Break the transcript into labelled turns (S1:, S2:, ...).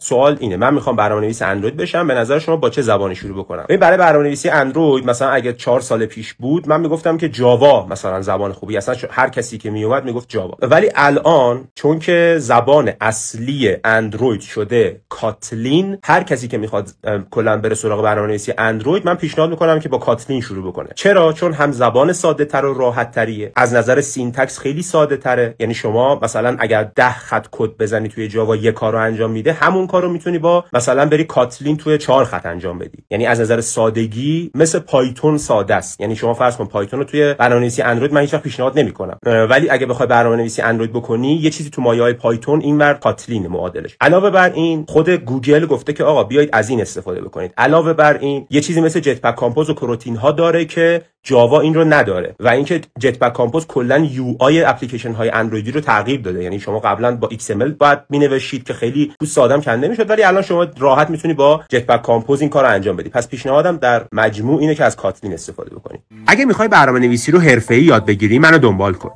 S1: سوال اینه، من میخوام برنامه‌نویس اندروید بشم، به نظر شما با چه زبانی شروع بکنم؟ ببین برای برنامه‌نویسی اندروید مثلا اگه 4 سال پیش بود من میگفتم که جاوا مثلا زبان خوبی، اصلا هر کسی که میومد میگفت جاوا. ولی الان چون که زبان اصلی اندروید شده کاتلین، هر کسی که میخواد کلا بره سراغ برنامه‌نویسی اندروید من پیشنهاد میکنم که با کاتلین شروع بکنه. چرا؟ چون هم زبان ساده تر و راحت تریه، از نظر سینتکس خیلی ساده تره. یعنی شما مثلا اگر 10 خط کد بزنی توی جاوا یه کارو انجام میده، همون کارو میتونی با مثلا بری کاتلین توی 4 خط انجام بدی. یعنی از نظر سادگی مثل پایتون ساده است. یعنی شما فرض کن پایتون رو توی برنامه‌نویسی اندروید من هیچ وقت پیشنهاد نمیکنم، ولی اگه بخوای برنامه‌نویسی اندروید بکنی یه چیزی تو مایه‌های پایتون اینور کاتلین معادلش. علاوه بر این خود گوگل گفته که آقا بیایید از این استفاده بکنید. علاوه بر این یه چیزی مثل جت پک کامپوز و کروتین ها داره که جاوا این رو نداره، و اینکه جت پک کامپوز کلا یو آی اپلیکیشن های اندرویدی رو تغییر داده. یعنی شما قبلا با XML باید مینوشید که خیلی پوست آدم کنده میشد، ولی الان شما راحت میتونی با جت پک کامپوز این کارو انجام بدی. پس پیشنهادم در مجموع اینه که از کاتلین استفاده بکنی. اگه میخوای برنامه‌نویسی رو حرفه‌ای یاد بگیری منو دنبال کن.